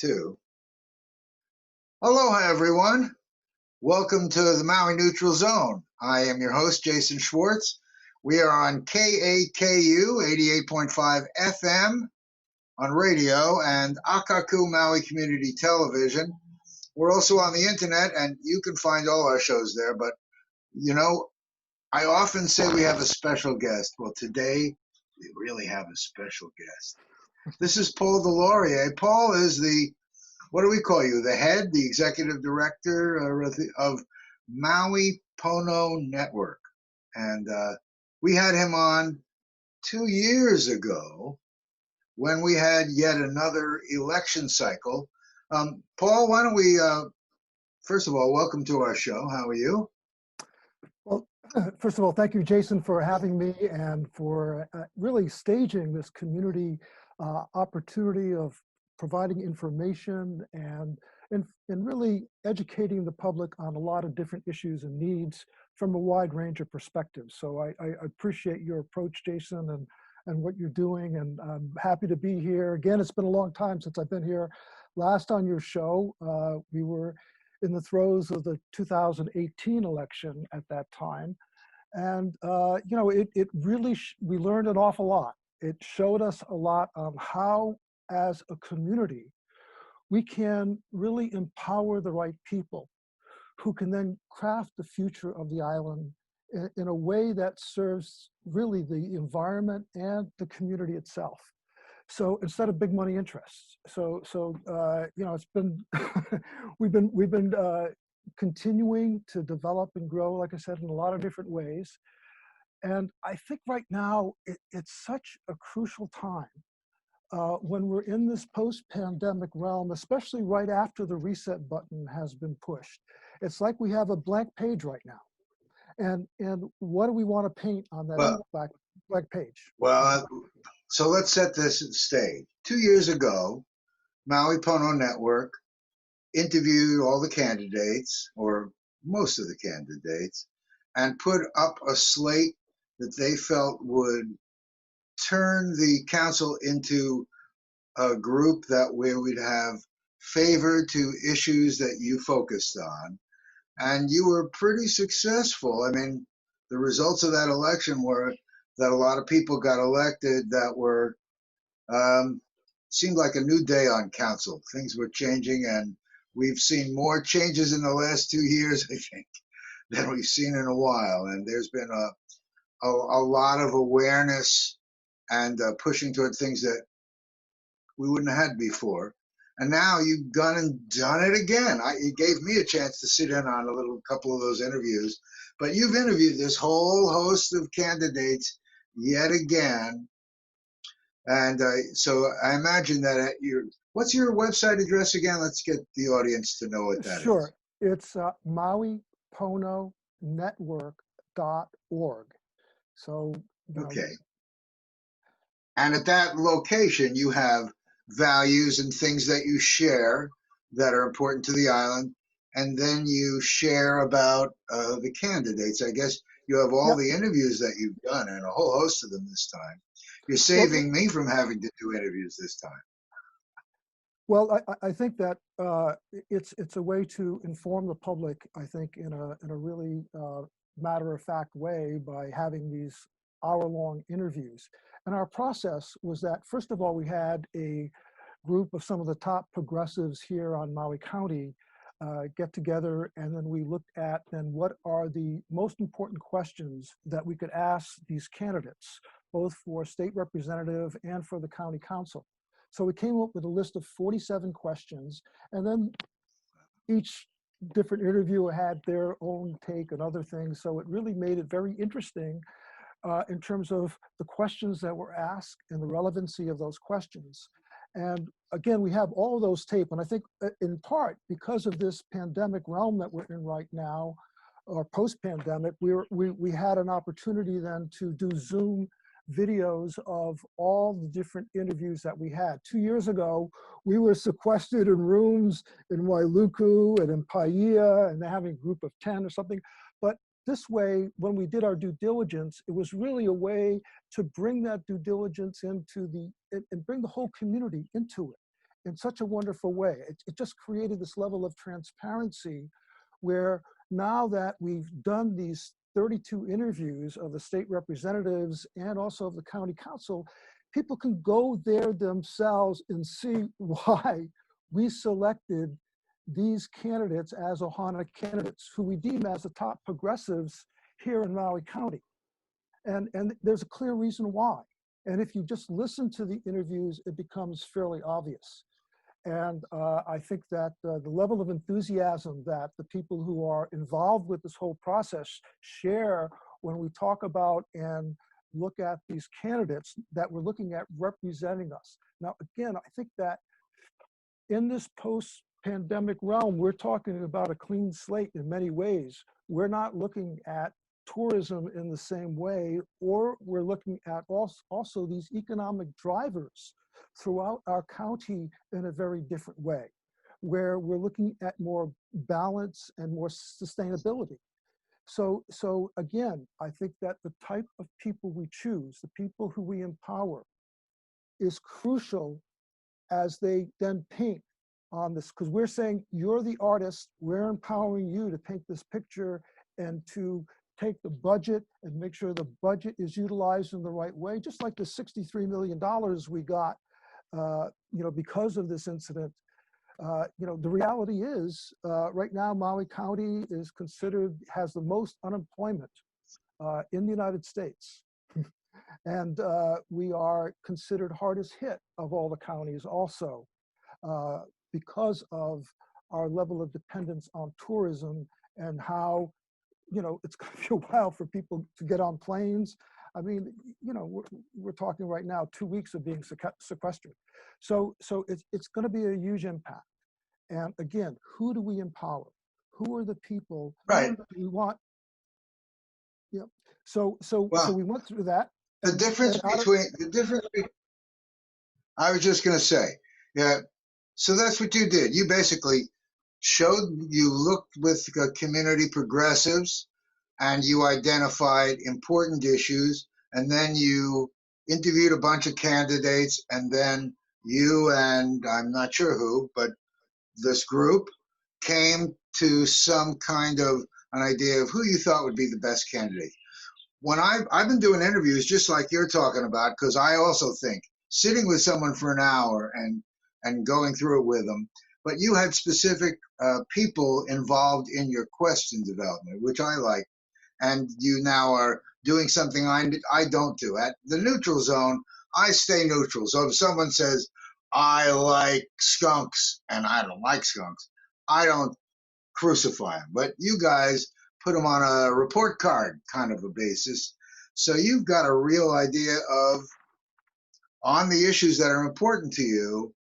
Two. Aloha, everyone. Welcome to the Maui Neutral Zone. I am your host, Jason Schwartz. We are on KAKU 88.5 FM on radio and Akaku Maui Community Television. We're also on the internet, and you can find all our shows there. But, I often say we have a special guest. Well, today we really have a special guest. This is Paul Des Laurels. Paul is what do we call you? The head, the executive director of Maui Pono Network. And we had him on 2 years ago when we had yet another election cycle. Paul, why don't we, first of all, welcome to our show. How are you? Well, first of all, thank you, Jason, for having me and for really staging this community opportunity of providing information and really educating the public on a lot of different issues and needs from a wide range of perspectives. So I appreciate your approach, Jason, and what you're doing, and I'm happy to be here. Again, it's been a long time since I've been here. Last on your show, we were in the throes of the 2018 election at that time. And, it really, we learned an awful lot. It showed us a lot on how, as a community, we can really empower the right people who can then craft the future of the island in a way that serves really the environment and the community itself. So instead of big money interests. It's been, we've been continuing to develop and grow, like I said, in a lot of different ways. And I think right now it's such a crucial time when we're in this post-pandemic realm, especially right after the reset button has been pushed. It's like we have a blank page right now. And what do we want to paint on that blank page? Well, so let's set this stage. 2 years ago, Maui Pono Network interviewed all the candidates, or most of the candidates, and put up a slate that they felt would turn the council into a group that we would have favored to issues that you focused on. And you were pretty successful. I mean, the results of that election were that a lot of people got elected that were, seemed like a new day on council. Things were changing, and we've seen more changes in the last 2 years, I think, than we've seen in a while. And there's been a lot of awareness and pushing toward things that we wouldn't have had before. And now you've gone and done it again. It gave me a chance to sit in on a couple of those interviews, but you've interviewed this whole host of candidates yet again. And so I imagine that what's your website address again? Let's get the audience to know what that is. Sure. It's MauiPonoNetwork.org. So, okay. And at that location, you have values and things that you share that are important to the island. And then you share about the candidates. I guess you have all the interviews that you've done, and a whole host of them this time. You're saving me from having to do interviews this time. Well, I think that it's a way to inform the public, I think, in a really matter-of-fact way by having these hour-long interviews. And our process was that, first of all, we had a group of some of the top progressives here on Maui County get together, and then we looked at then what are the most important questions that we could ask these candidates, both for state representative and for the county council. So we came up with a list of 47 questions, and then each different interviewer had their own take and other things. So it really made it very interesting in terms of the questions that were asked and the relevancy of those questions. And again, we have all of those taped. And I think in part because of this pandemic realm that we're in right now, or post-pandemic, we had an opportunity then to do Zoom videos of all the different interviews that we had. 2 years ago, we were sequestered in rooms in Wailuku and in Paia, and having a group of 10 or something. But this way, when we did our due diligence, it was really a way to bring that due diligence into and bring the whole community into it. in such a wonderful way. It just created this level of transparency where now that we've done these 32 interviews of the state representatives and also of the county council, people can go there themselves and see why we selected these candidates as Ohana candidates who we deem as the top progressives here in Maui County. And there's a clear reason why. And if you just listen to the interviews, it becomes fairly obvious. And I think that the level of enthusiasm that the people who are involved with this whole process share when we talk about and look at these candidates that we're looking at representing us. Now, again, I think that in this post-pandemic realm, we're talking about a clean slate in many ways. We're not looking at tourism in the same way, or we're looking at also these economic drivers throughout our county in a very different way, where we're looking at more balance and more sustainability. So again, I think that the type of people we choose, the people who we empower, is crucial as they then paint on this, because we're saying, you're the artist, we're empowering you to paint this picture and to take the budget and make sure the budget is utilized in the right way, just like the $63 million we got, because of this incident. The reality is, right now, Maui County is has the most unemployment in the United States. And we are considered hardest hit of all the counties also because of our level of dependence on tourism and how, it's going to be a while for people to get on planes. I mean, we're talking right now 2 weeks of being sequestered. So it's going to be a huge impact. And again, who do we empower? Who are the people we want? Yeah. So we went through that. The difference I was just going to say, yeah. So that's what you did. You basically you looked with community progressives and you identified important issues, and then you interviewed a bunch of candidates, and then you and I'm not sure who, but this group came to some kind of an idea of who you thought would be the best candidate. When I've been doing interviews just like you're talking about, because I also think sitting with someone for an hour and going through it with them, but you had specific people involved in your question development, which I like, and you now are doing something I don't do. At the neutral zone, I stay neutral. So if someone says, I like skunks, and I don't like skunks, I don't crucify them. But you guys put them on a report card kind of a basis. So you've got a real idea of, on the issues that are important to you,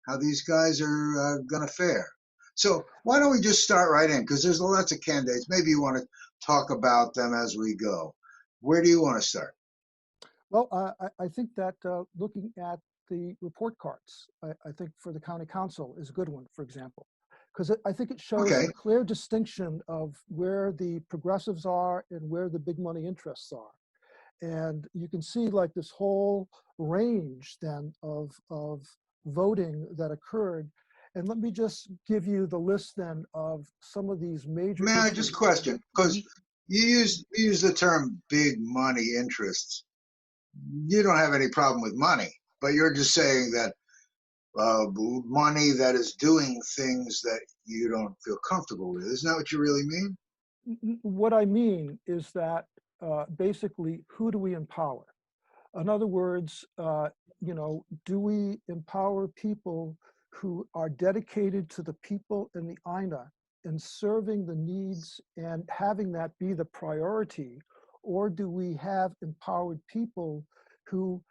how these guys are going to fare. So why don't we just start right in? Because there's lots of candidates. Maybe you want to talk about them as we go. Where do you want to start? Well, I think that looking at the report cards, I think for the county council is a good one, for example, because I think it shows a clear distinction of where the progressives are and where the big money interests are. And you can see like this whole range then of voting that occurred. And let me just give you the list then of some of these major May I just question, because you use the term big money interests. You don't have any problem with money, but you're just saying that money that is doing things that you don't feel comfortable with. Isn't that what you really mean? What I mean is that basically, who do we empower? In other words, do we empower people who are dedicated to the people in the INA and serving the needs and having that be the priority? Or do we have empowered people who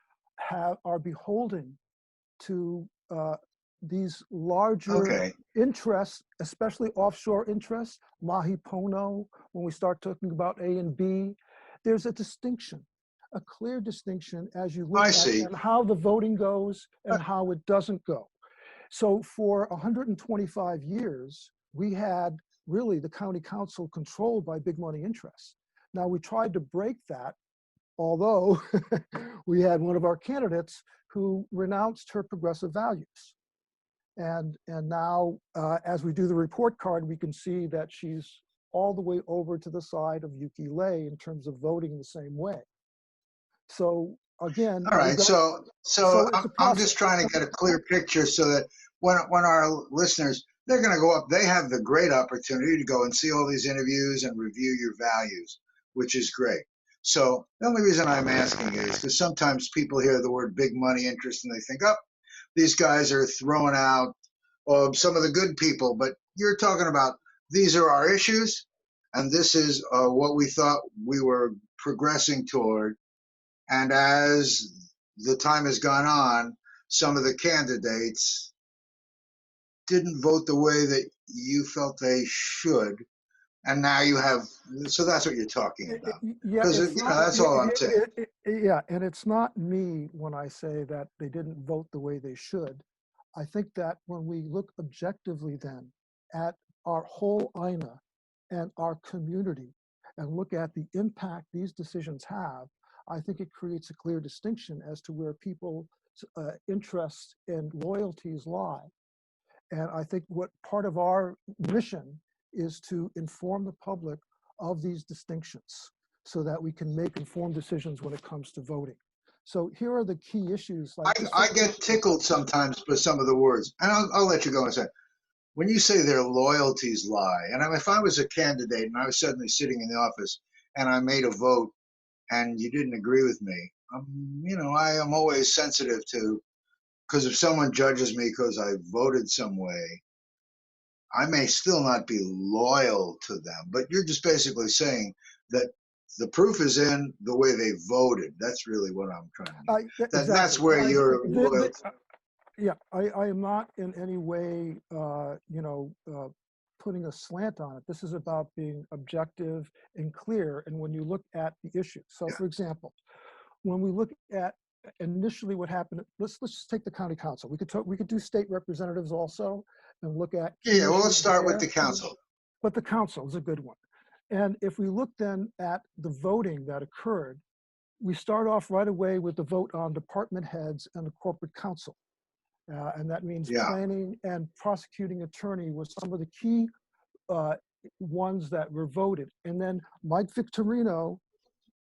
are beholden to these larger interests, especially offshore interests, Maui Pono, when we start talking about A and B? There's a distinction, a clear distinction as you look at and how the voting goes and how it doesn't go. So for 125 years, we had really the county council controlled by big money interests. Now we tried to break that, although we had one of our candidates who renounced her progressive values. And now, as we do the report card, we can see that she's all the way over to the side of Yuki Lei in terms of voting the same way. So again, All right, so it's a I'm process. just trying to get a clear picture so that when our listeners, they're going to go up, they have the great opportunity to go and see all these interviews and review your values, which is great. So the only reason I'm asking is because sometimes people hear the word big money interest and they think, oh, these guys are throwing out some of the good people, but you're talking about these are our issues, and this is what we thought we were progressing toward. And as the time has gone on, some of the candidates didn't vote the way that you felt they should. And now you have, so that's what you're talking about. Yeah, Because, it's not. that's all I'm saying. Yeah, and it's not me when I say that they didn't vote the way they should. I think that when we look objectively then at our whole INA and our community and look at the impact these decisions have, I think it creates a clear distinction as to where people's interests and loyalties lie. And I think what part of our mission is to inform the public of these distinctions so that we can make informed decisions when it comes to voting. So here are the key issues. Like I get tickled sometimes with some of the words, and I'll let you go in a second. When you say their loyalties lie, and I mean, if I was a candidate and I was suddenly sitting in the office and I made a vote and you didn't agree with me, I am always sensitive to, because if someone judges me because I voted some way, I may still not be loyal to them. But you're just basically saying that the proof is in the way they voted. That's really what I'm trying to get. That's exactly. where your loyalty. Yeah, I am not in any way, putting a slant on it. This is about being objective and clear. And when you look at the issue, so for example, when we look at initially what happened, let's just take the county council. We could do state representatives also and look at key Yeah, well, let's issues start with there. the council. But the council is a good one. And if we look then at the voting that occurred, we start off right away with the vote on department heads and the corporate council. And that means planning and prosecuting attorney was some of the key ones that were voted. And then Mike Victorino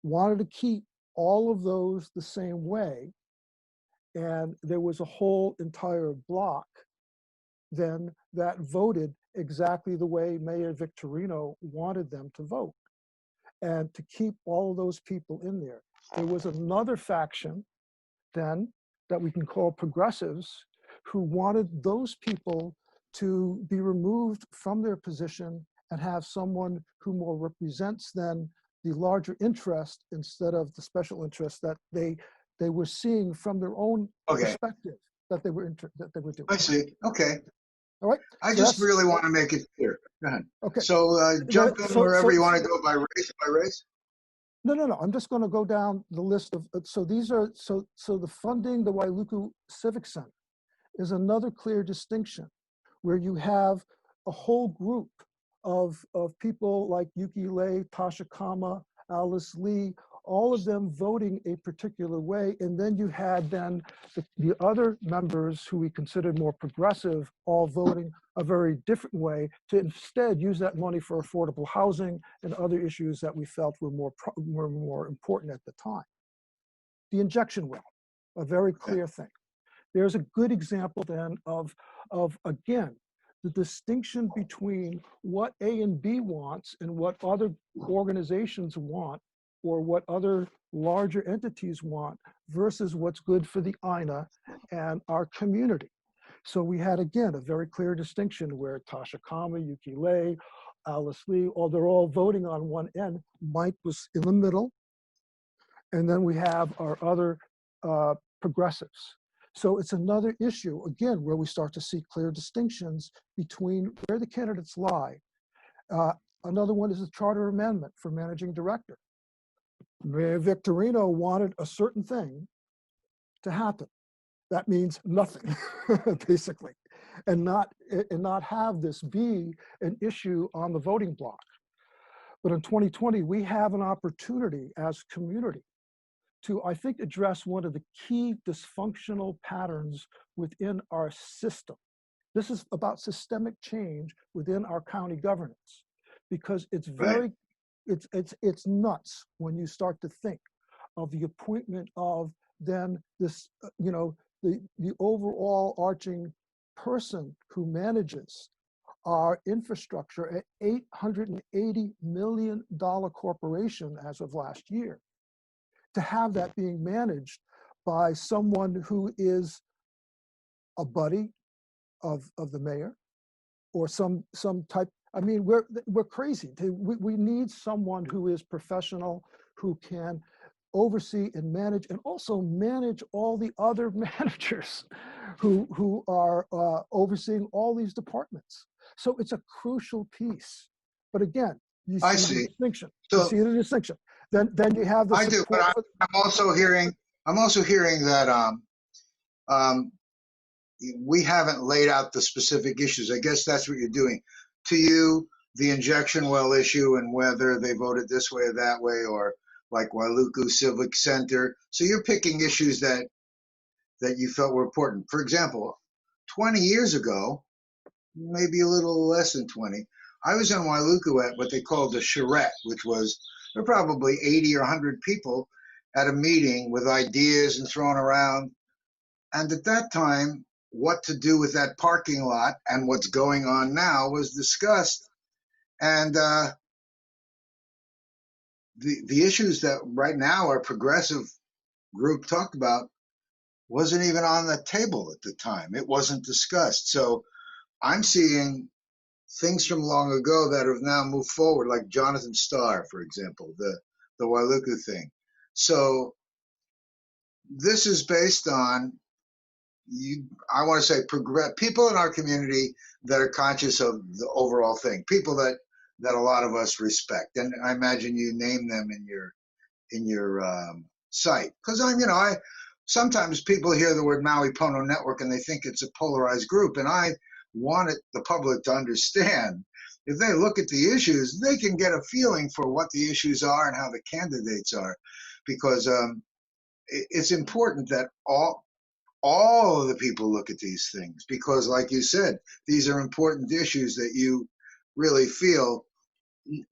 wanted to keep all of those the same way. And there was a whole entire block then that voted exactly the way Mayor Victorino wanted them to vote and to keep all of those people in there. There was another faction then that we can call progressives who wanted those people to be removed from their position and have someone who more represents then the larger interest instead of the special interest that they were seeing from their own perspective that they were doing. I see. Okay. All right. I just really want to make it clear. Go ahead. Okay. So jump in wherever you want to go by race. No. I'm just going to go down the list of. So these are so the funding the Wailuku Civic Center is another clear distinction, where you have a whole group of people like Yuki Lei, Tasha Kama, Alice Lee, all of them voting a particular way. And then you had then the other members who we considered more progressive, all voting a very different way to instead use that money for affordable housing and other issues that we felt were more important at the time. The injection well, a very clear thing. There's a good example then of again, the distinction between what A and B wants and what other organizations want or what other larger entities want versus what's good for the INA and our community. So we had, again, a very clear distinction where Tasha Kama, Yuki Lei, Alice Lee, they're all voting on one end. Mike was in the middle. And then we have our other progressives. So it's another issue, again, where we start to see clear distinctions between where the candidates lie. Another one is the charter amendment for managing director. Mayor Victorino wanted a certain thing to happen. That means nothing, basically, and not have this be an issue on the voting block. But in 2020, we have an opportunity as community to, I think, address one of the key dysfunctional patterns within our system. This is about systemic change within our county governance, because it's Right. very, it's nuts when you start to think of the appointment of then this, the overall arching person who manages our infrastructure, an $880 million corporation as of last year, to have that being managed by someone who is a buddy of the mayor, or some type. I mean, we're crazy. We need someone who is professional, who can oversee and manage, and also manage all the other managers who are overseeing all these departments. So it's a crucial piece. But again, you I see the see. distinction. You So see the distinction. Then you have the I do, but support for. I'm also hearing, that um, we haven't laid out the specific issues. I guess that's what you're doing. To you, the injection well issue and whether they voted this way or that way, or like Wailuku Civic Center. So you're picking issues that you felt were important. For example, 20 years ago, maybe a little less than 20, I was in Wailuku at what they called the charrette, which was there were probably 80 or 100 people at a meeting with ideas and thrown around. And at that time, what to do with that parking lot and what's going on now was discussed. And the issues that right now our progressive group talked about wasn't even on the table at the time. It wasn't discussed. So I'm seeing things from long ago that have now moved forward, like Jonathan Starr, for example, the Wailuku thing. So this is based on I want to say people in our community that are conscious of the overall thing, people that a lot of us respect, and I imagine you name them in your site, because I sometimes people hear the word Maui Pono Network and they think it's a polarized group, and I want the public to understand, if they look at the issues, they can get a feeling for what the issues are and how the candidates are, because it's important that all of the people look at these things, because like you said, these are important issues that you really feel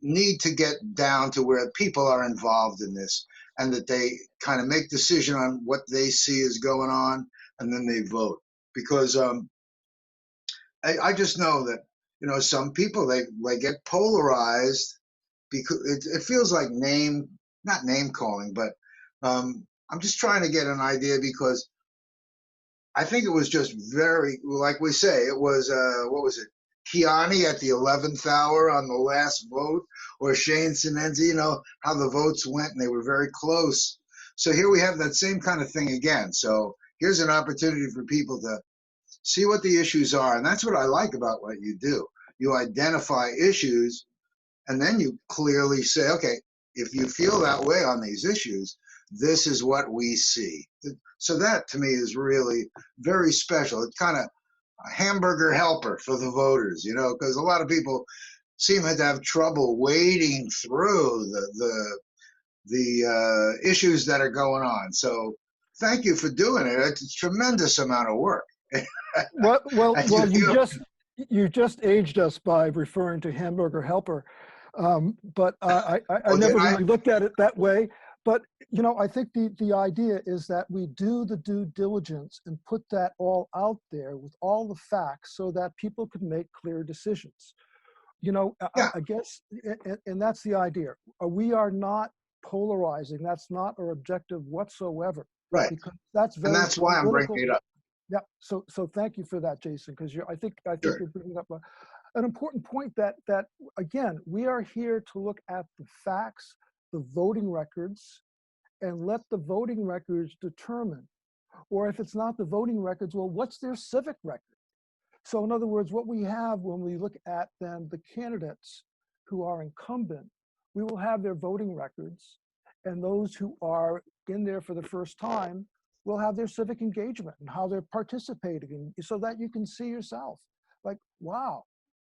need to get down to where people are involved in this, and that they kind of make decision on what they see is going on, and then they vote. Because I just know that some people they get polarized because it feels like not name calling, but I'm just trying to get an idea, because I think it was just very, like we say, it was, what was it? Kiani at the 11th hour on the last vote, or Shane Sinenzi, how the votes went, and they were very close. So here we have that same kind of thing again. So here's an opportunity for people to see what the issues are. And that's what I like about what you do. You identify issues, and then you clearly say, okay, if you feel that way on these issues, this is what we see. So that to me is really very special. It's kind of a hamburger helper for the voters, because a lot of people seem to have trouble wading through the issues that are going on. So thank you for doing it. It's a tremendous amount of work. Well, you just aged us by referring to hamburger helper, but I never really looked at it that way. But I think the idea is that we do the due diligence and put that all out there with all the facts, so that people can make clear decisions. I guess, and that's the idea. We are not polarizing. That's not our objective whatsoever. Right. Because that's very and that's why I'm bringing it up. Yeah. So thank you for that, Jason, because I think Sure. you're bringing up an important point that again, we are here to look at the facts, the voting records, and let the voting records determine, or if it's not the voting records, well, what's their civic record? So in other words, what we have when we look at then the candidates who are incumbent, we will have their voting records, and those who are in there for the first time will have their civic engagement and how they're participating, so that you can see yourself, like, wow,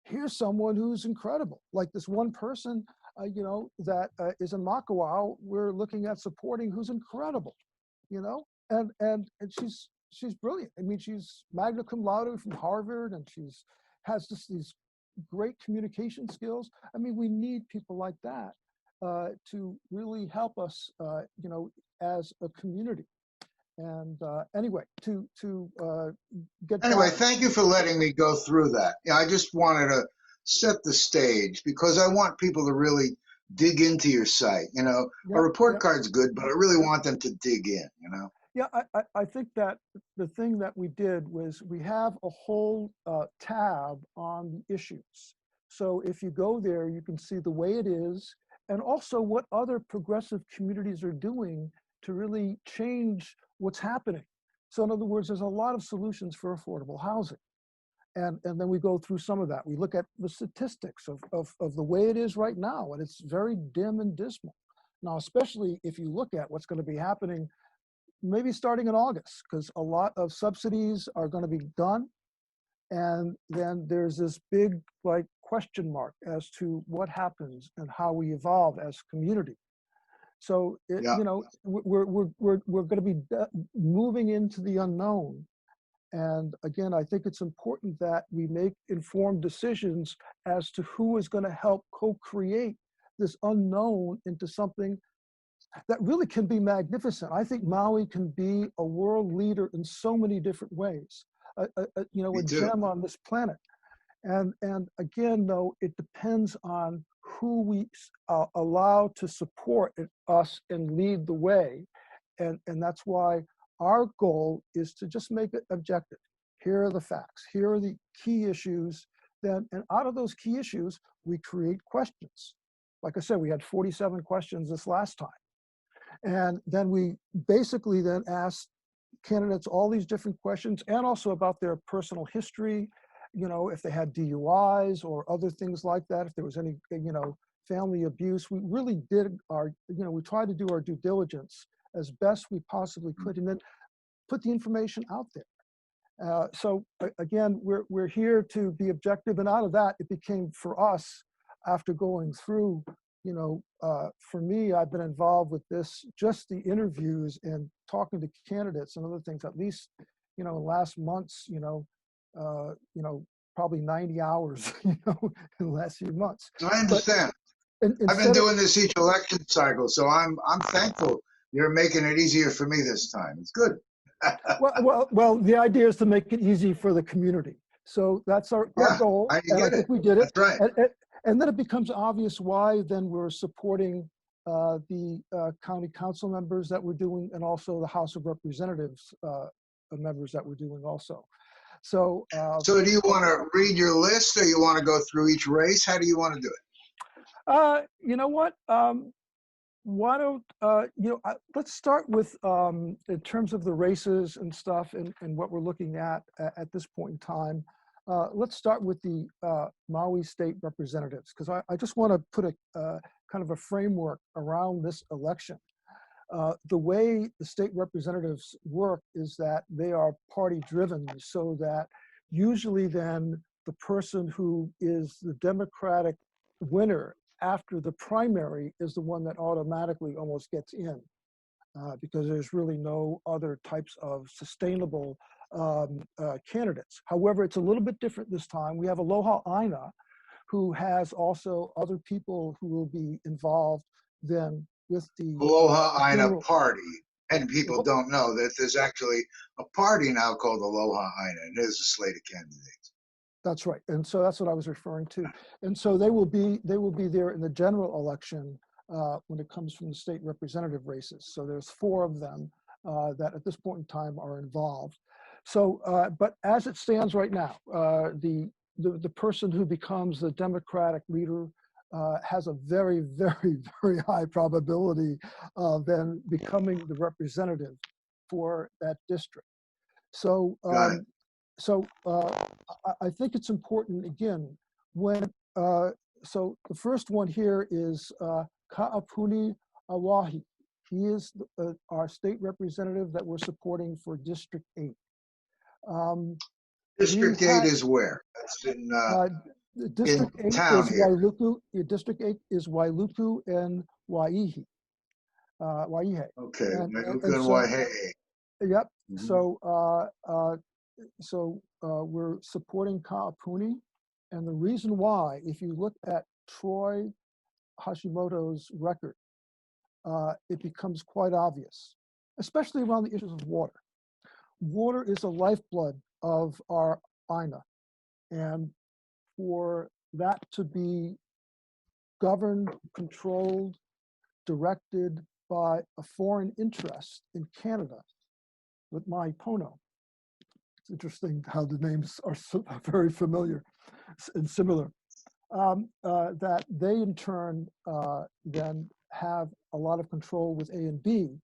here's someone who's incredible. Like this one person, that is in Makawao, we're looking at supporting, who's incredible, and she's brilliant. I mean, she's magna cum laude from Harvard, and has just these great communication skills. I mean, we need people like that to really help us, as a community. And anyway, to get Anyway, back. thank you for letting me go through that. Yeah, I just wanted to set the stage because I want people to really dig into your site. A Yep, report yep. card's good, but I really want them to dig in. Yeah, I think that the thing that we did was we have a whole tab on the issues. So if you go there, you can see the way it is, and also what other progressive communities are doing to really change what's happening. So in other words, there's a lot of solutions for affordable housing. And then we go through some of that. We look at the statistics of the way it is right now, and it's very dim and dismal. Now, especially if you look at what's going to be happening maybe starting in August, because a lot of subsidies are going to be done. And then there's this big question mark as to what happens and how we evolve as community. So Yeah. we're going to be moving into the unknown. And again, I think it's important that we make informed decisions as to who is going to help co-create this unknown into something that really can be magnificent. I think Maui can be a world leader in so many different ways, a gem on this planet. And again, though, it depends on who we allow to support us and lead the way. And that's why our goal is to just make it objective. Here are the facts. Here are the key issues. And out of those key issues, we create questions. Like I said, we had 47 questions this last time. And then we basically then asked candidates all these different questions, and also about their personal history, if they had DUIs or other things like that, if there was any, family abuse. We really did we tried to do our due diligence as best we possibly could, and then put the information out there. So again, we're here to be objective, and out of that, it became for us, after going through, for me, I've been involved with this, just the interviews and talking to candidates and other things, at least, in the last months, probably 90 hours, in the last few months. I understand. But I've been doing this each election cycle, so I'm thankful you're making it easier for me this time. It's good. well, the idea is to make it easy for the community. So that's our goal, and I think we did it. That's right. And then it becomes obvious why then we're supporting the county council members that we're doing, and also the House of Representatives members that we're doing also. So do you want to read your list, or you want to go through each race? How do you want to do it? You know what? Why don't let's start with in terms of the races and stuff, and what we're looking at this point in time. Let's start with the Maui state representatives, because I just want to put a kind of a framework around this election. The way the state representatives work is that they are party driven, so that usually then the person who is the Democratic winner after the primary is the one that automatically almost gets in, because there's really no other types of sustainable candidates. However, it's a little bit different this time. We have Aloha Aina, who has also other people who will be involved then with the Aloha Aina party. And people don't know that there's actually a party now called Aloha Aina, and there's a slate of candidates. That's right, and so that's what I was referring to. And so they will be there in the general election when it comes from the state representative races. So there's 4 of them that at this point in time are involved. So, but as it stands right now, the person who becomes the Democratic leader has a very, very, very high probability of then becoming the representative for that district. So, I think it's important, again, when, so the first one here is Ka'apuni Awahi. He is our state representative that we're supporting for District 8. District 8 is where? That's in District 8 town is here. Wailuku. District 8 is Wailuku and Waihe. Okay, Wailuku and Waihe. Yep, Mhm. So, we're supporting Kaapuni, and the reason why, if you look at Troy Hashimoto's record, it becomes quite obvious, especially around the issues of water. Water is the lifeblood of our INA, and for that to be governed, controlled, directed by a foreign interest in Canada with Maui Pono. It's interesting how the names are so very familiar and similar. That they in turn then have a lot of control with A and B.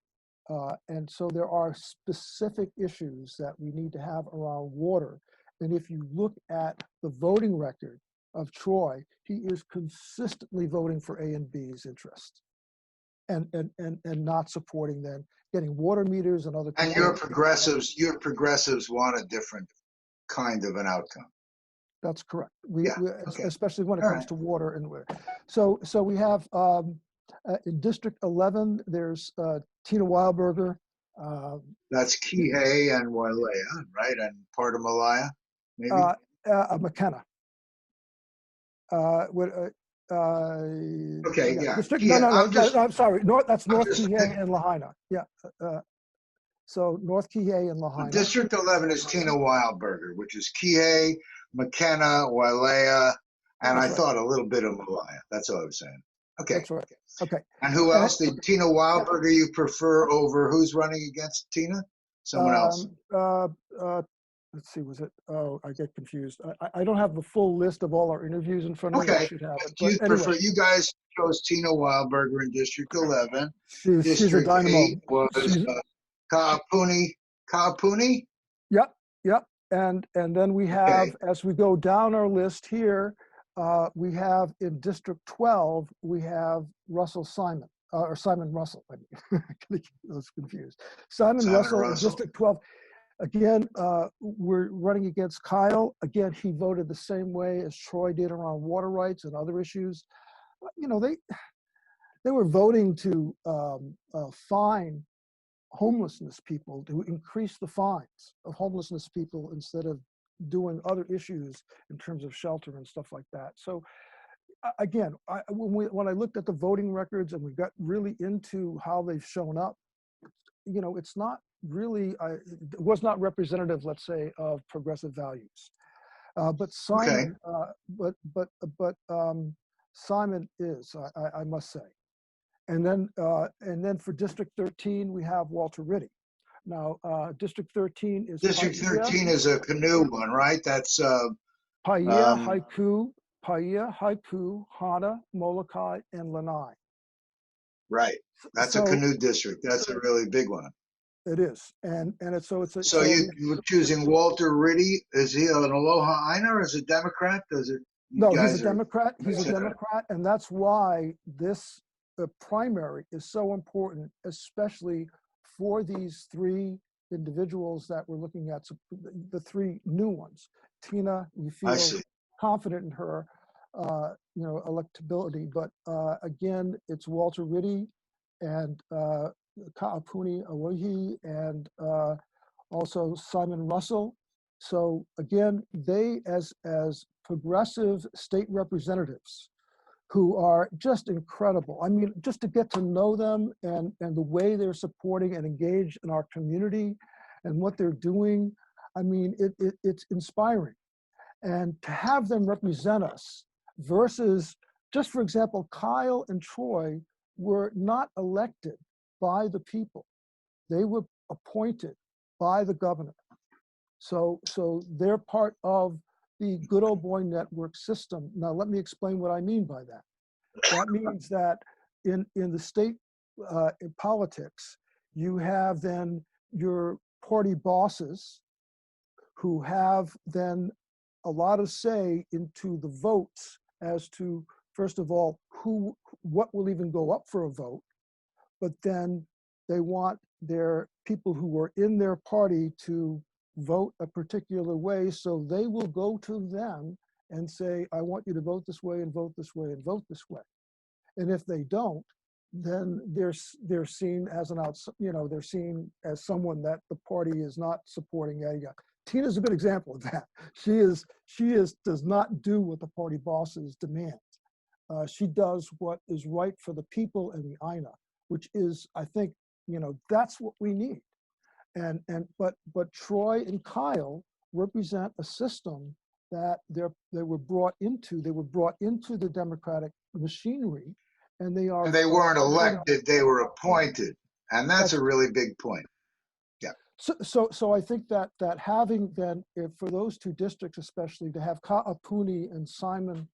And so there are specific issues that we need to have around water. And if you look at the voting record of Troy, he is consistently voting for A and B's interest and not supporting them getting water meters and other And people. your progressives want a different kind of an outcome. That's correct. Yeah. Okay. Especially when it All comes right. to water and water. So we have in District 11, there's Tina Wildberger. That's Kihei and Wailea, right? And part of Malaya, maybe? McKenna. Okay, yeah. District, Kihei. no, I'm sorry. That's I'm North just Kihei and Lahaina. Yeah. So North Kihei and Lahaina. District 11 is Tina Wildberger, which is Kihei, McKenna, Wailea, and That's I right. thought a little bit of Malaya. That's all I was saying. Okay. That's right. Okay. And who else? Did Tina Wildberger you prefer over who's running against Tina? Someone else. Let's see, was it? Oh, I get confused. I don't have the full list of all our interviews in front of me. I Okay. should have it. You But anyway, prefer, you guys chose Tina Wildberger in District 11. she's a District dynamo. 8 was Kaapuni. Yep. And then we have, Okay. as we go down our list here, we have in District 12, we have Russell Simon, or Simon Russell. I was confused. Simon Russell in District 12. Again, we're running against Kyle. Again, he voted the same way as Troy did around water rights and other issues. You know, they were voting to fine homelessness people, to increase the fines of homelessness people instead of doing other issues in terms of shelter and stuff like that. So again, when I looked at the voting records and we got really into how they've shown up, you know, it's not really, it was not representative, let's say, of progressive values. But Simon, Simon is, I must say. And then for District 13, we have Walter Ritty. Now, District 13 is District 13 is a canoe one, right? That's Paia, Haiku, Hana, Molokai, and Lanai. Right. That's a canoe district. That's a really big one. It is, and it's so you're choosing Walter Ritty. Is he an Aloha Aina or is a Democrat? No, he's a Democrat. He's a Democrat, and that's why this primary is so important, especially for these three individuals that we're looking at. So the three new ones. Tina, we feel confident in her, you know, electability, but again, it's Walter Ritty and Kaapuni Awahi and also Simon Russell. So again, they as progressive state representatives who are just incredible. I mean, just to get to know them and the way they're supporting and engaged in our community and what they're doing, I mean, it's inspiring. And to have them represent us versus, just for example, Kyle and Troy were not elected by the people. They were appointed by the governor. So they're part of the good old boy network system. Now, let me explain what I mean by that. That means that in the state in politics, you have then your party bosses who have then a lot of say into the votes as to, first of all, what will even go up for a vote, but then they want their people who are in their party to vote a particular way, so they will go to them and say, I want you to vote this way and vote this way and vote this way. And if they don't, then they're seen as they're seen as someone that the party is not supporting. Tina's a good example of that. She does not do what the party bosses demand. She does what is right for the people and the INA, which is, I think, that's what we need. But Troy and Kyle represent a system that they were brought into. They were brought into the Democratic machinery, and they are. And they weren't elected; they were appointed, and that's a really big point. Yeah. So I think that having then, for those two districts especially, to have Ka'apuni and Simon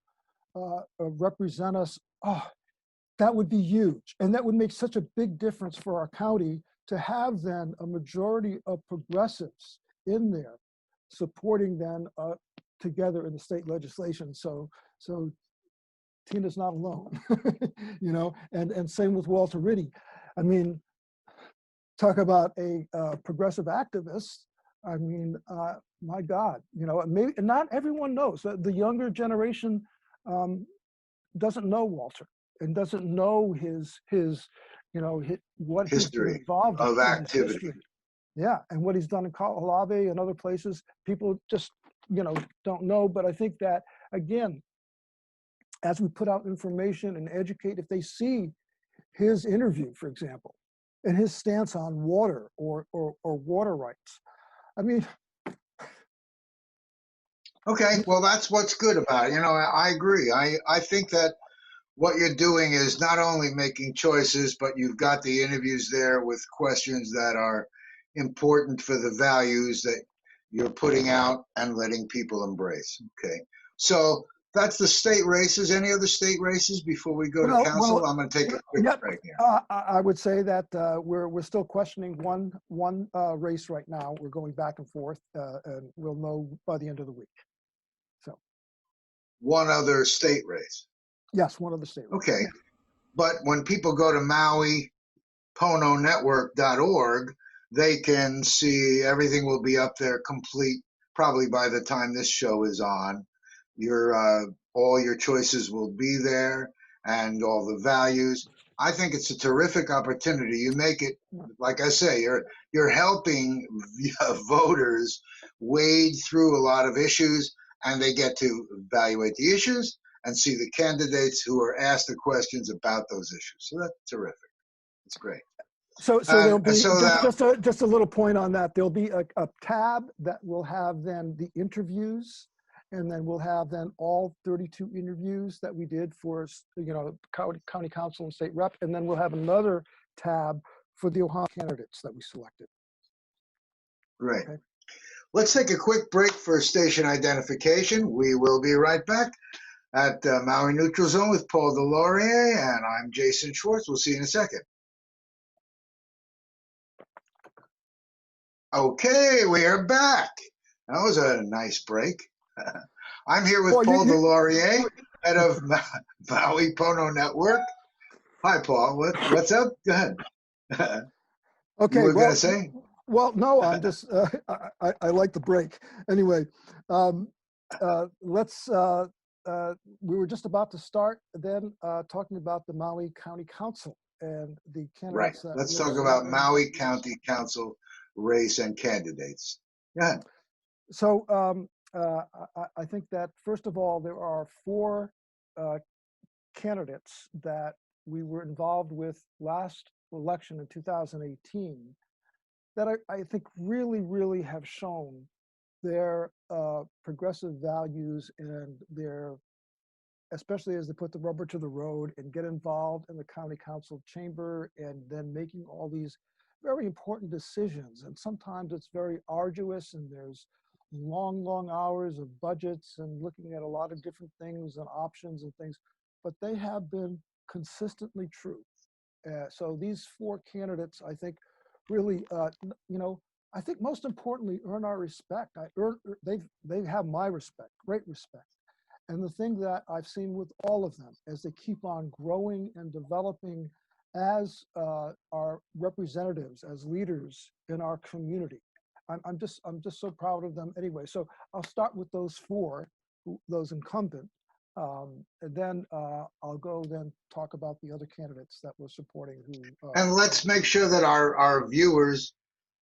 represent us, that would be huge, and that would make such a big difference for our county to have then a majority of progressives in there supporting them together in the state legislation. So Tina's not alone, and same with Walter Riddy. I mean, talk about a progressive activist. I mean, my God, maybe not everyone knows. The younger generation doesn't know Walter and doesn't know what he's been History involved of in activity. his history. Yeah, and what he's done in Kaho'olawe and other places. People just don't know. But I think that, again, as we put out information and educate, if they see his interview, for example, and his stance on water or water rights, I mean. Okay, well, that's what's good about it. I agree. I think that what you're doing is not only making choices, but you've got the interviews there with questions that are important for the values that you're putting out and letting people embrace. Okay, so that's the state races. Any other state races before we go to council? I'm going to take a quick break here. I would say that we're still questioning one race right now. We're going back and forth, and we'll know by the end of the week. So, one other state race. Yes, one of the state races. Okay, but when people go to MauiPonoNetwork.org, they can see everything will be up there complete probably by the time this show is on. All your choices will be there and all the values. I think it's a terrific opportunity. You make it, like I say, you're helping voters wade through a lot of issues, and they get to evaluate the issues and see the candidates who are asked the questions about those issues. So that's terrific. It's great. So there'll be just a little point on that. There'll be a tab that will have then the interviews, and then we'll have then all 32 interviews that we did for county council and state rep, and then we'll have another tab for the Ohio candidates that we selected. Great. Okay. Let's take a quick break for station identification. We will be right back at Maui Neutral Zone with Paul Des Laurels, and I'm Jason Schwartz. We'll see you in a second. Okay, we are back. That was a nice break. I'm here with Paul Des Laurels, head of Maui Pono Network. Hi, Paul. What's up? Go ahead. Okay. You were going to say? Well, no, I'm just, I like the break. Anyway, let's, we were just about to start then talking about the Maui County Council and the candidates. Right. Let's talk about Maui County Council race and candidates. Go ahead. So I think that, first of all, there are 4 candidates that we were involved with last election in 2018 that I think really have shown their progressive values and their, especially as they put the rubber to the road and get involved in the county council chamber and then making all these very important decisions. And sometimes it's very arduous, and there's long hours of budgets and looking at a lot of different things and options and things, but they have been consistently true. So these 4 candidates, I think, really, I think most importantly, earn our respect. They have my respect, great respect. And the thing that I've seen with all of them as they keep on growing and developing as our representatives, as leaders in our community, I'm just so proud of them anyway. So I'll start with those 4, those incumbent. And then I'll go then talk about the other candidates that we're supporting who. And let's make sure that our viewers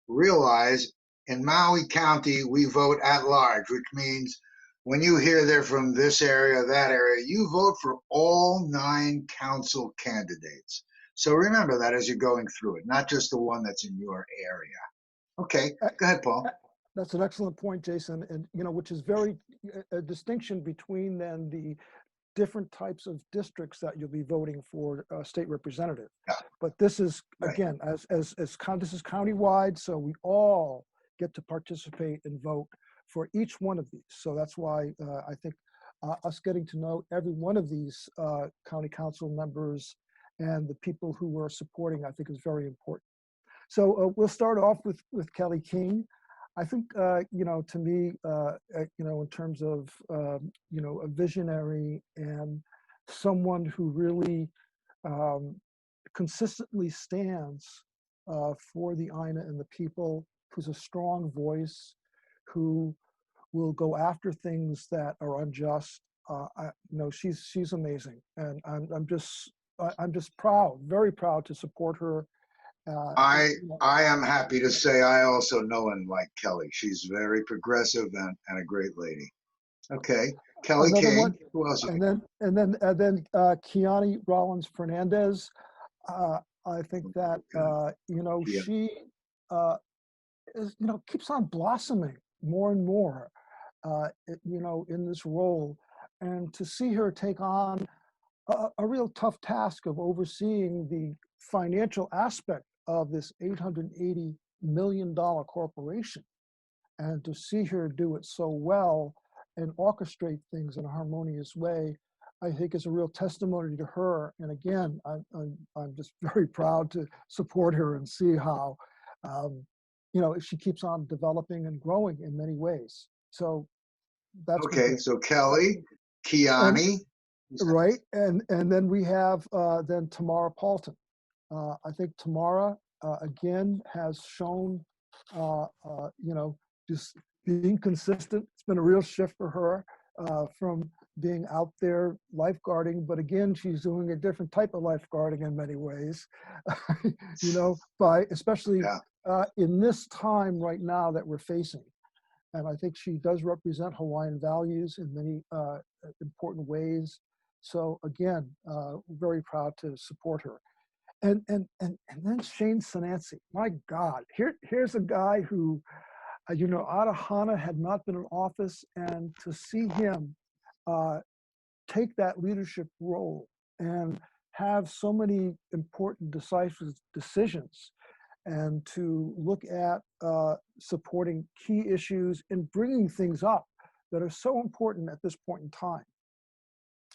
realize in Maui County, we vote at large, which means when you hear they're from this area, that area, you vote for all 9 council candidates. So remember that as you're going through it, not just the one that's in your area. Okay, go ahead, Paul. That's an excellent point, Jason, and which is very a distinction between then the different types of districts that you'll be voting for state representative. Yeah. But this is, Right. again, this is countywide, so we all get to participate and vote for each one of these. So that's why I think us getting to know every one of these county council members and the people who we're supporting, I think is very important. So we'll start off with Kelly King. I think, to me, in terms of, a visionary and someone who really consistently stands for the INA and the people, who's a strong voice, who will go after things that are unjust. She's amazing, and I'm just proud, very proud to support her. I am happy to say I also know and like Kelly. She's very progressive and a great lady. Okay, Kelly Another King. one, Who else? and then Kiani Rollins Fernandez. I think that she is keeps on blossoming more and more, in this role, and to see her take on a real tough task of overseeing the financial aspect of this $880 million corporation, and to see her do it so well and orchestrate things in a harmonious way, I think is a real testimony to her. And again, I'm just very proud to support her and see how, she keeps on developing and growing in many ways. So that's okay. So Kelly, Kiani, right, and then we have then Tamara Paulton. I think Tamara again has shown, just being consistent. It's been a real shift for her from being out there lifeguarding, but again, she's doing a different type of lifeguarding in many ways. By especially in this time right now that we're facing. And I think she does represent Hawaiian values in many important ways. So again, very proud to support her. And then Shane Sinanci. My God, here's a guy who, Atahana had not been in office, and to see him take that leadership role and have so many important decisive decisions, and to look at supporting key issues and bringing things up that are so important at this point in time.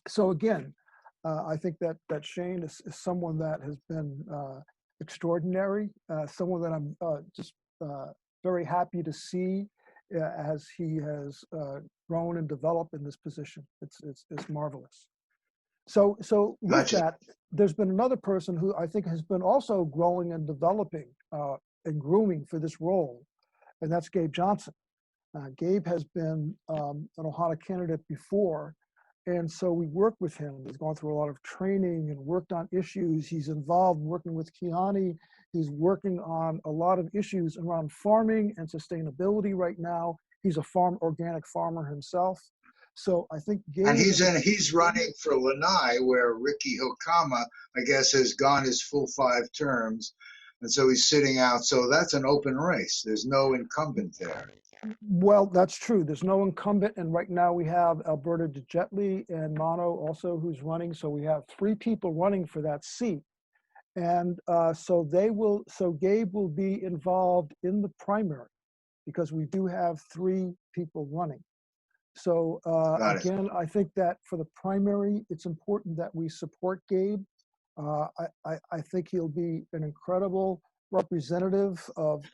So again, I think that Shane is someone that has been extraordinary, someone that I'm just very happy to see as he has grown and developed in this position. It's marvelous. So with Gotcha. that, there's been another person who I think has been also growing and developing and grooming for this role, and that's Gabe Johnson. Gabe has been an Ohana candidate before, and so we worked with him. He's gone through a lot of training and worked on issues. He's involved working with Kiani. He's working on a lot of issues around farming and sustainability right now. He's a organic farmer himself. So I think Gabe, and he's running for Lanai, where Ricky Hokama, I guess, has gone his full 5 terms, and so he's sitting out. So that's an open race. There's no incumbent there. Well, that's true. There's no incumbent, and right now we have Alberta DeJetley and Mono also who's running. So we have 3 people running for that seat, and so Gabe will be involved in the primary because we do have 3 people running. So again, I think that for the primary, it's important that we support Gabe. I think he'll be an incredible representative of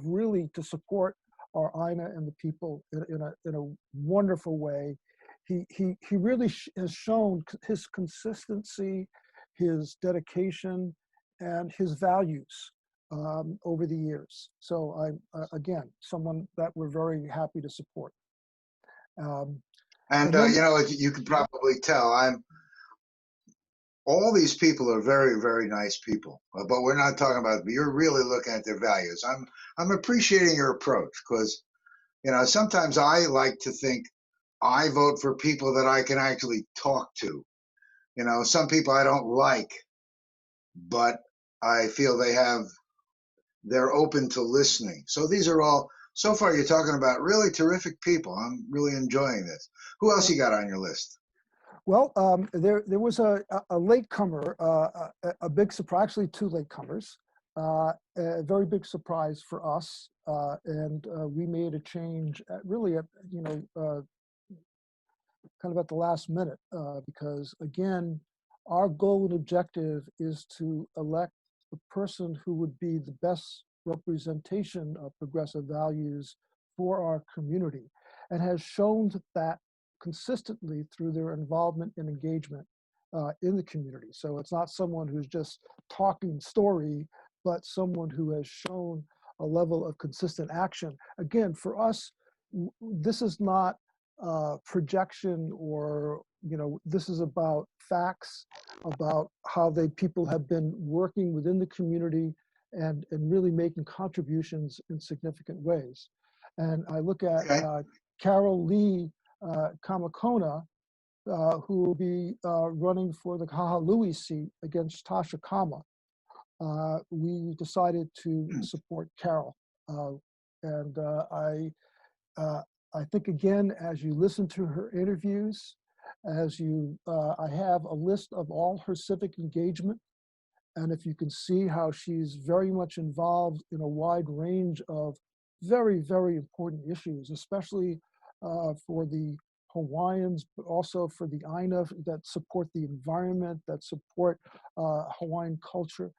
really to support our INA and the people in a wonderful way. He really has shown his consistency, his dedication, and his values over the years. So I'm again someone that we're very happy to support. And And then, you know, you can probably tell all these people are very, very nice people, but we're not talking about. You're really looking at their values. I'm appreciating your approach because you know sometimes I like to think I vote for people that I can actually talk to. You know, some people I don't like, but I feel they're open to listening. So these are all so far. You're talking about really terrific people. I'm really enjoying this. Who else you got on your list? well, there was a latecomer, a big surprise, actually two latecomers, a very big surprise for us, and we made a change really at kind of at the last minute because again, our goal and objective is to elect the person who would be the best representation of progressive values for our community and has shown that consistently through their involvement and engagement in the community. So it's not someone who's just talking story, but someone who has shown a level of consistent action. Again, for us, this is not projection or this is about facts, about how people have been working within the community and really making contributions in significant ways. And I look at Okay. Carol Lee Kamakona, who will be running for the Kahalui seat against Tasha Kama. We decided to support Carol. And I think, again, as you listen to her interviews, I have a list of all her civic engagement. And if you can see how she's very much involved in a wide range of very, very important issues, especially for the Hawaiians, but also for the Aina that support the environment, that support Hawaiian culture.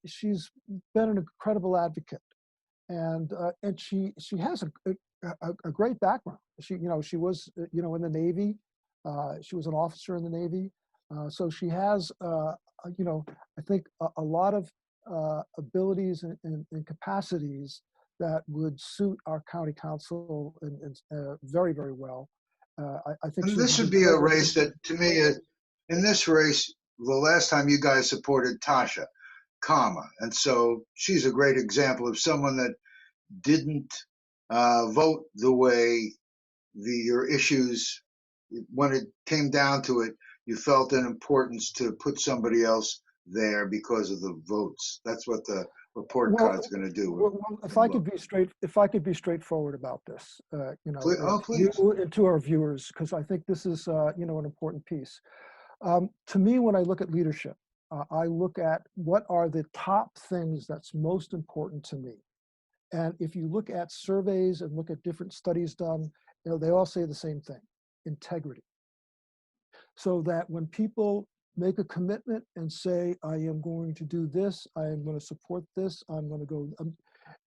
She's been an incredible advocate, and she has a great background. She was in the Navy. She was an officer in the Navy, so she has I think a lot of abilities and capacities that would suit our county council very, very well. I think And she would this be would the be a great race that, to me, in this race, the last time you guys supported Tasha Kama, and so she's a great example of someone that didn't vote the way your issues. When it came down to it, you felt an importance to put somebody else there because of the votes. That's what the report card's going to do. If I could be straightforward about this, to Please. you and to our viewers, because I think this is an important piece. To me, when I look at leadership, I look at what are the top things that's most important to me. And if you look at surveys and look at different studies done, they all say the same thing: integrity. So that when people make a commitment and say, I am going to do this, I am going to support this, I'm going to go,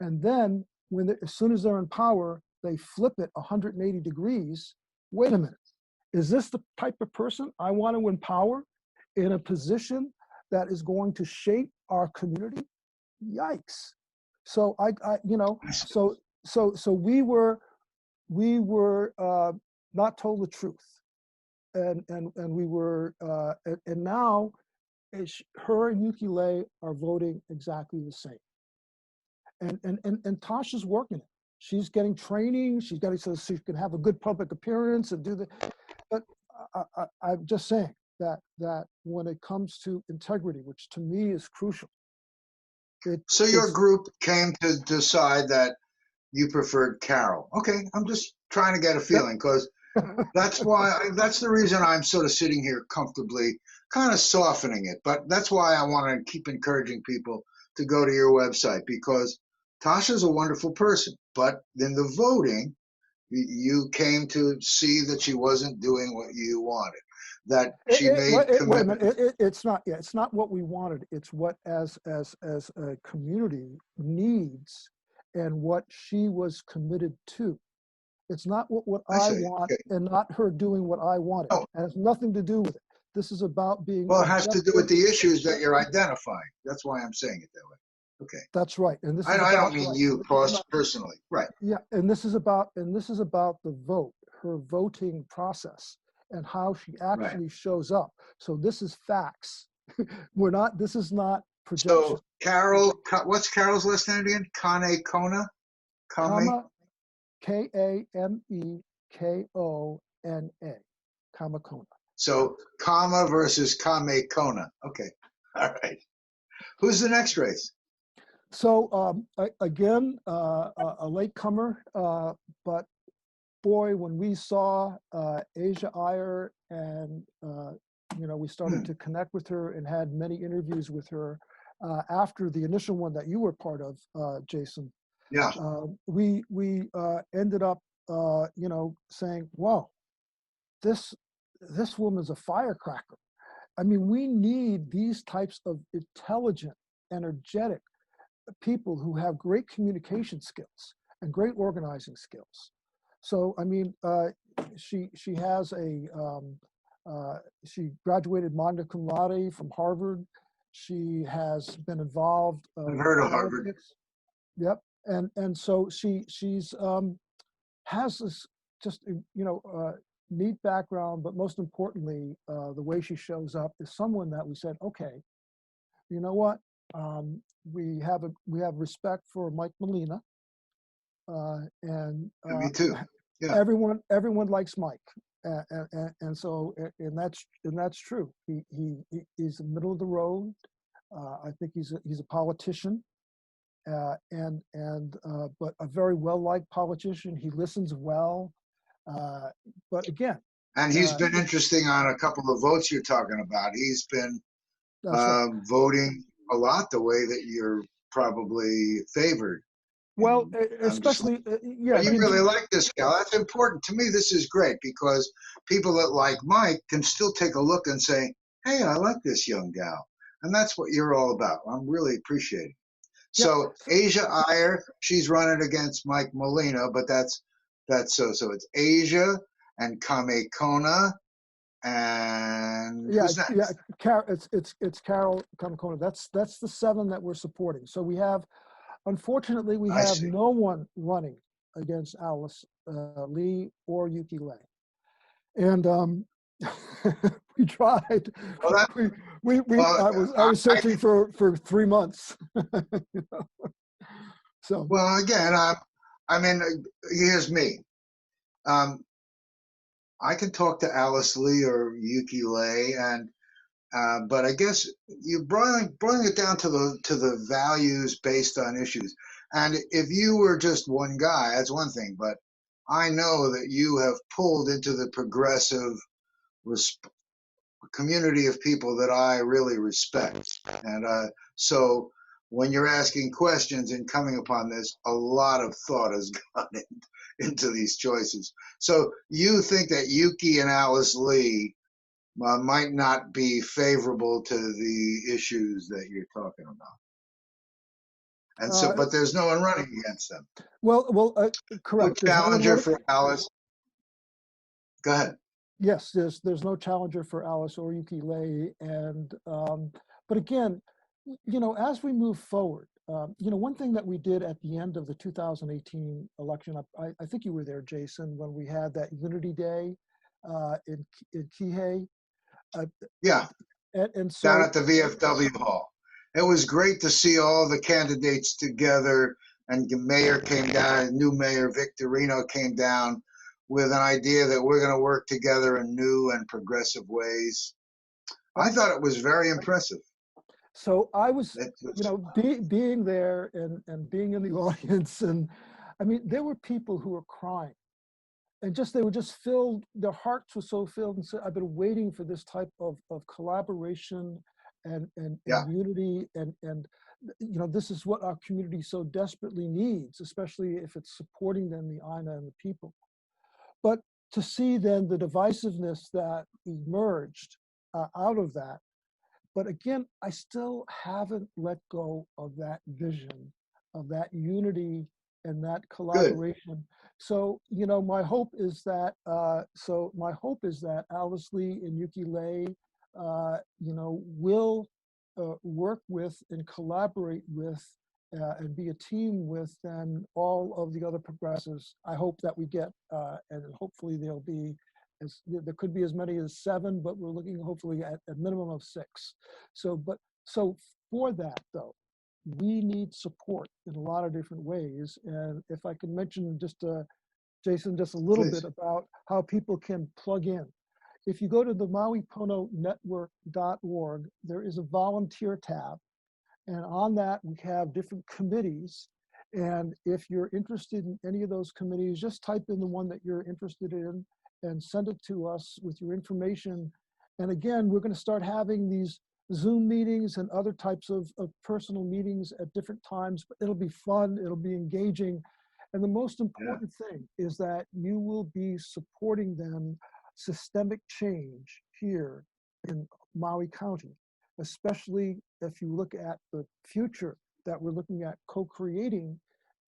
and then as soon as they're in power, they flip it 180 degrees. Wait a minute, is this the type of person I want to empower in a position that is going to shape our community? Yikes. So so we were not told the truth, and we were and now her and Yuki Lei are voting exactly the same, and Tasha's working it. She's getting training. She's got so she can have a good public appearance and do the. But I'm just saying that when it comes to integrity, which to me is crucial. So your group came to decide that you preferred Carol. Okay, I'm just trying to get a feeling because that's the reason I'm sort of sitting here comfortably, kind of softening it. But that's why I want to keep encouraging people to go to your website because Tasha's a wonderful person. But in the voting, you came to see that she wasn't doing what you wanted. That she made commitments. Wait a minute. It's not. Yeah, it's not what we wanted. It's what as a community needs, and what she was committed to. It's not what I want, okay. and not her doing what I wanted. Oh. It has nothing to do with it. This is about being. Well, it has to do with the issues that you're identifying. That's why I'm saying it that way. Okay. That's right. And this is I don't mean you personally. Right. Yeah, and this is about the vote. her voting process and how she Right. actually shows up. So this is facts. This is not projection. So Carol, what's Carol's last name again? Kane Kona? Kame? Kama, Kamekona, Kamakona. So Kama versus Kame Kona. Okay. All right. Who's the next race? So again, a latecomer, but boy, when we saw Asia Iyer and we started to connect with her and had many interviews with her after the initial one that you were part of, Jason. Yeah. We ended up saying, "Wow, this woman's a firecracker." I mean, we need these types of intelligent, energetic people who have great communication skills and great organizing skills. So, I mean, she has she graduated magna cum laude from Harvard. She has been involved I've with heard of Harvard. politics. Yep, and so she's has this just neat background, but most importantly, the way she shows up is someone that we said, okay, you know what, we have respect for Mike Molina, and Me too. Yeah. everyone likes Mike, and so that's true. He's the middle of the road. I think he's a politician, but a very well-liked politician. He listens well, but again, And he's been interesting on a couple of votes you're talking about. He's been right. voting a lot the way that you're probably favored. Well, And especially yeah. I you mean, really like this gal. That's important to me. This is great because people that like Mike can still take a look and say, "Hey, I like this young gal," and that's what you're all about. I'm really appreciating. yeah. So Asia Iyer, she's running against Mike Molina, but that's so it's Asia and Kame Kona and Yeah, who's yeah, next? it's Carol Kamakona. That's the 7 that we're supporting. So unfortunately, we I have see. no one running against Alice Lee or Yuki Lei, and we tried. Well, that, I was searching for 3 months. You know? So well, again, I mean, here's me. I can talk to Alice Lee or Yuki Lei, and but I guess you boiling it down to the values based on issues. And if you were just one guy, that's one thing. But I know that you have pulled into the progressive community of people that I really respect. And so when you're asking questions and coming upon this, a lot of thought has gone into these choices. So you think that Yuki and Alice Lee might not be favorable to the issues that you're talking about. And so, but there's no one running against them. well, correct. No challenger for Alice. Go ahead. Yes, there's no challenger for Alice or Yuki Lei, and but again, as we move forward, one thing that we did at the end of the 2018 election, I think you were there, Jason, when we had that Unity Day in Kihei. Yeah, and so down at the VFW hall. It was great to see all the candidates together, and the mayor came down, new mayor Victorino came down with an idea that we're going to work together in new and progressive ways. I thought it was very impressive. So I was, being there and being in the audience, and I mean, there were people who were crying, and they were just filled. Their hearts were so filled, and said, "I've been waiting for this type of collaboration and unity, and this is what our community so desperately needs, especially if it's supporting them, the INA and the people." But to see then the divisiveness that emerged out of that. But again, I still haven't let go of that vision, of that unity and that collaboration. Good. So, my hope is that Alice Lee and Yuki Lei, will work with and collaborate with and be a team with then all of the other progressives. I hope that we get, and hopefully there'll be, there could be as many as 7, but we're looking hopefully at a minimum of 6. So for that though, we need support in a lot of different ways. And if I can mention just, Jason, just a little Please. bit about how people can plug in. If you go to the Maui Pono Network.org, there is a volunteer tab. And on that, we have different committees. And if you're interested in any of those committees, just type in the one that you're interested in and send it to us with your information. And again, we're going to start having these Zoom meetings and other types of personal meetings at different times. But it'll be fun, it'll be engaging. And the most important thing is that you will be supporting them systemic change here in Maui County, especially if you look at the future that we're looking at co-creating.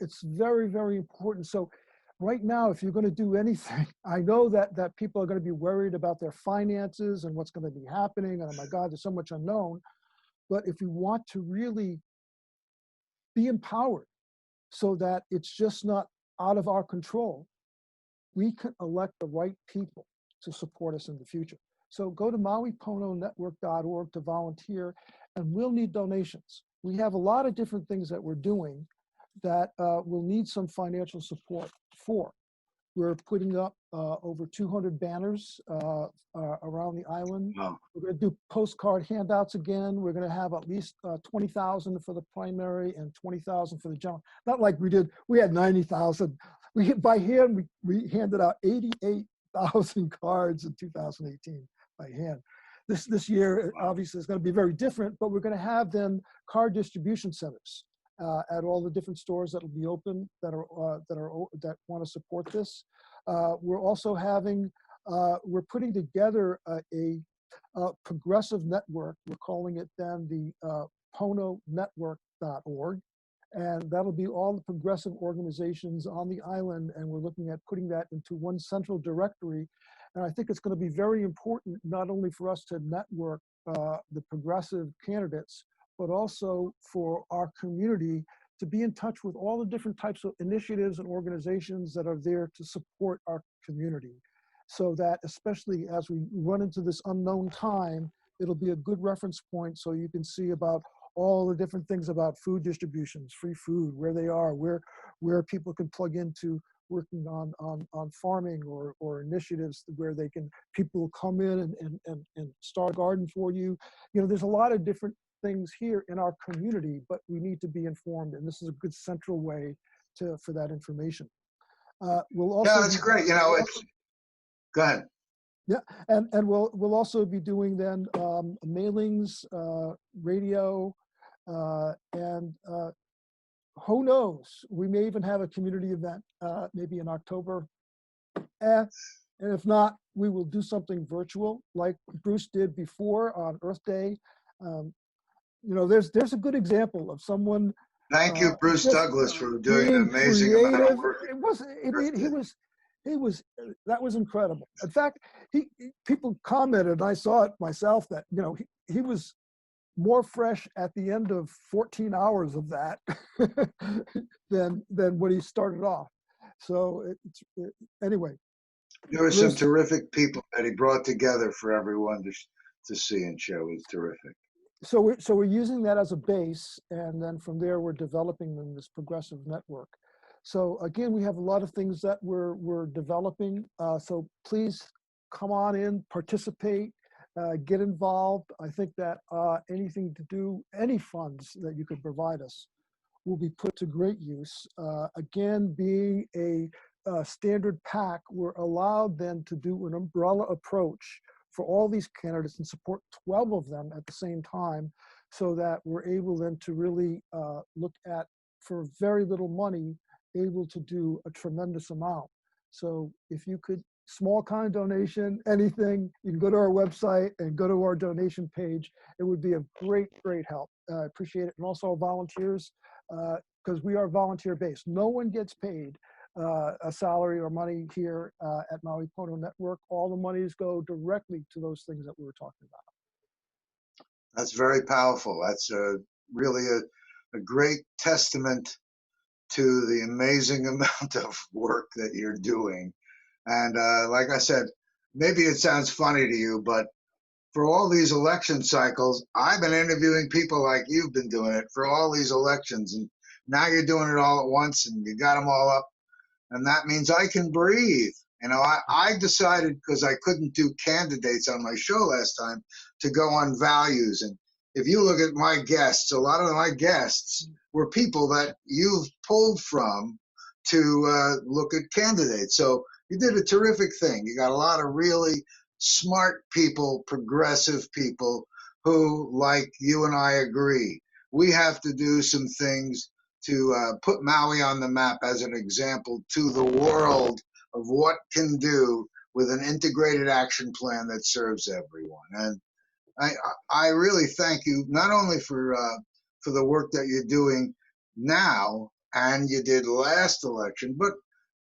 It's very, very important. So right now, if you're going to do anything, I know that people are going to be worried about their finances and what's going to be happening. And oh my God, there's so much unknown. But if you want to really be empowered so that it's just not out of our control, we can elect the right people to support us in the future. So go to MauiPonoNetwork.org to volunteer, and we'll need donations. We have a lot of different things that we're doing that we'll need some financial support for. We're putting up over 200 banners around the island. Wow. We're going to do postcard handouts again. We're going to have at least 20,000 for the primary and 20,000 for the general. Not like we did, we had 90,000. By hand, we handed out 88,000 cards in 2018 by hand. This year, obviously, is going to be very different, but we're going to have then card distribution centers at all the different stores that will be open that want to support this. We're also having, we're putting together a progressive network. We're calling it then the PonoNetwork.org. And that'll be all the progressive organizations on the island. And we're looking at putting that into one central directory. And I think it's going to be very important, not only for us to network the progressive candidates, but also for our community to be in touch with all the different types of initiatives and organizations that are there to support our community. So that especially as we run into this unknown time, it'll be a good reference point so you can see about all the different things about food distributions, free food, where they are, where people can plug into working on farming or initiatives where they can, people will come in and start a garden for you. You know, there's a lot of different things here in our community, but we need to be informed, and this is a good central way for that information. We'll also that's great. You know, go ahead. Yeah, and we'll also be doing then mailings, radio, and who knows, we may even have a community event maybe in October. And if not, we will do something virtual like Bruce did before on Earth Day. You know, there's a good example of someone. Thank you, Bruce Douglas, for doing an amazing creative. amount of work. He was that was incredible. In fact, people commented, and I saw it myself, that, you know, he was more fresh at the end of 14 hours of that than when he started off. So anyway. There were some terrific people that he brought together for everyone to see and show. It was terrific. So we're using that as a base, and then from there we're developing this progressive network. So again, we have a lot of things that we're developing. So please come on in, participate, get involved. I think that anything to do, any funds that you could provide us will be put to great use. Again, being a standard PAC, we're allowed then to do an umbrella approach for all these candidates and support 12 of them at the same time, so that we're able then to really look at, for very little money, able to do a tremendous amount. So if you could, small kind donation, anything, you can go to our website and go to our donation page. It would be a great, great help. I appreciate it. And also our volunteers, because we are volunteer based. No one gets paid a salary or money here at Maui Pono Network. All the monies go directly to those things that we were talking about. That's very powerful. That's really a great testament to the amazing amount of work that you're doing. And like I said, maybe it sounds funny to you, but for all these election cycles, I've been interviewing people like you've been doing it for all these elections. And now you're doing it all at once and you got them all up. And that means I can breathe. You know, I decided, because I couldn't do candidates on my show last time, to go on values. And if you look at my guests, a lot of my guests were people that you've pulled from to look at candidates. So you did a terrific thing. You got a lot of really smart people, progressive people who, like you and I, agree. We have to do some things to put Maui on the map as an example to the world of what can do with an integrated action plan that serves everyone. And I really thank you not only for the work that you're doing now and you did last election, but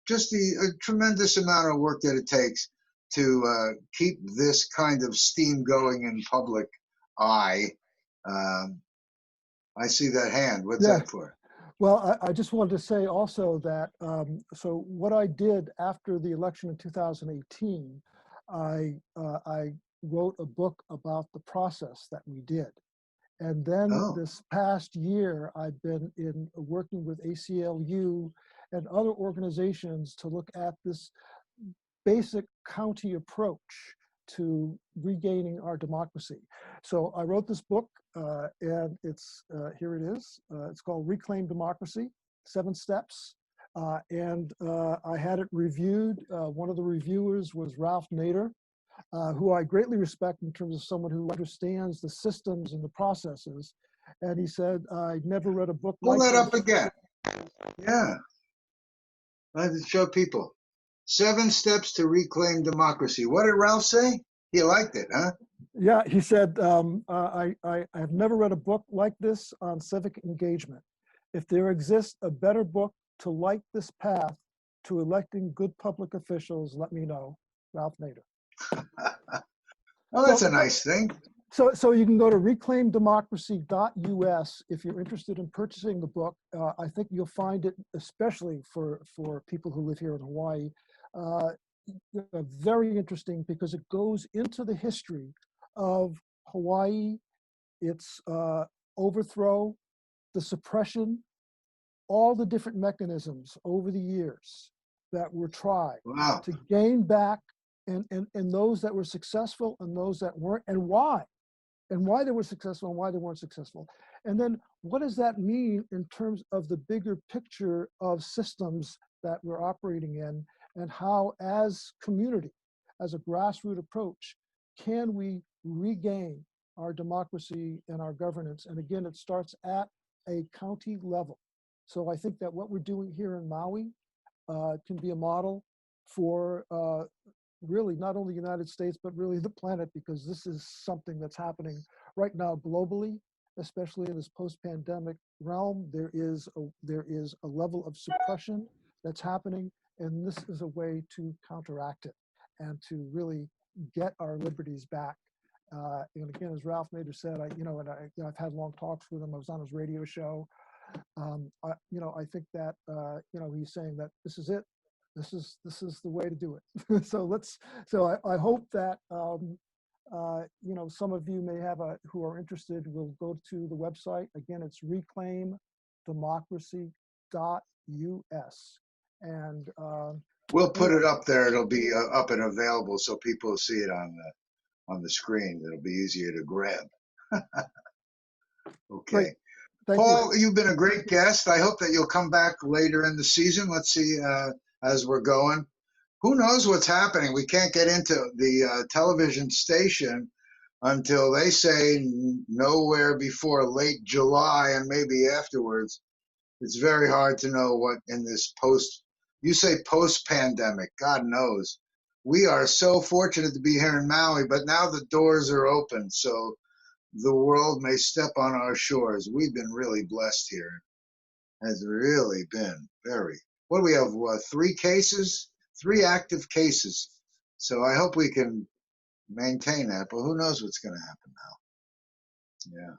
just the tremendous amount of work that it takes to keep this kind of steam going in public eye. Um, I see that hand. What's Yeah. that for? Well, I just wanted to say also that, so what I did after the election in 2018, I wrote a book about the process that we did. And then Oh, this past year, I've been working with ACLU and other organizations to look at this basic county approach to regaining our democracy. So I wrote this book, and it's here it is. It's called Reclaim Democracy: 7 Steps. And I had it reviewed. One of the reviewers was Ralph Nader, who I greatly respect in terms of someone who understands the systems and the processes. And he said, I never read a book pull like that this. up again. Yeah, I have to show people. 7 steps to reclaim democracy. What did Ralph say? He liked it, huh? Yeah, he said, I have never read a book like this on civic engagement. If there exists a better book to light this path to electing good public officials, let me know. Ralph Nader. Oh, that's So, a nice thing. so you can go to reclaimdemocracy.us if you're interested in purchasing the book. I think you'll find it, especially for people who live here in Hawaii, uh, very interesting because it goes into the history of Hawaii, its overthrow, the suppression, all the different mechanisms over the years that were tried Wow. to gain back, and those that were successful and those that weren't, and why they were successful and why they weren't successful. And then what does that mean in terms of the bigger picture of systems that we're operating in, and how, as community, as a grassroots approach, can we regain our democracy and our governance? And again, it starts at a county level. So I think that what we're doing here in Maui can be a model for really not only the United States, but really the planet, because this is something that's happening right now globally, especially in this post-pandemic realm. There is a level of suppression that's happening, and this is a way to counteract it and to really get our liberties back. And again, as Ralph Nader said, I've had long talks with him. I was on his radio show. I think that he's saying that this is it. This is the way to do it. So I hope that some of you may have who are interested will go to the website. Again, it's reclaimdemocracy.us, and We'll put anyway. it up there. It'll be up and available so people see it on the screen. It'll be easier to grab. Great, Okay. thank you. Paul, you've been a great guest. I hope that you'll come back later in the season. Let's see as we're going. Who knows what's happening? We can't get into the television station until they say nowhere before late July and maybe afterwards. It's very hard to know what in this you say post-pandemic, God knows. We are so fortunate to be here in Maui, but now the doors are open, so the world may step on our shores. We've been really blessed here. Has really been very. What do we have? 3 cases? 3 active cases. So I hope we can maintain that, but who knows what's going to happen now. Yeah.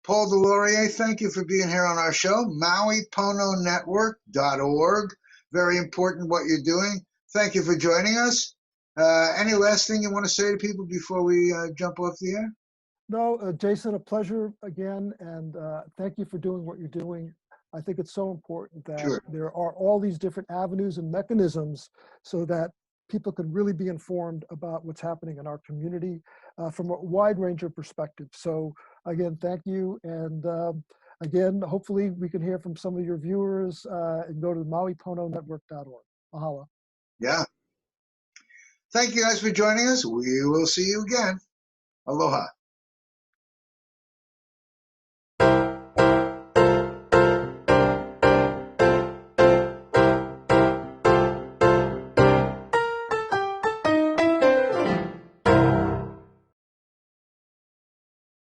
Paul Des Laurels, thank you for being here on our show. MauiPonoNetwork.org. Very important what you're doing. Thank you for joining us. Any last thing you want to say to people before we jump off the air? No, Jason, a pleasure again, and thank you for doing what you're doing. I think it's so important that Sure. there are all these different avenues and mechanisms so that people can really be informed about what's happening in our community from a wide range of perspectives. So again, thank you. And again, hopefully we can hear from some of your viewers and go to MauiPonoNetwork.org. Mahalo. Yeah. Thank you guys for joining us. We will see you again. Aloha.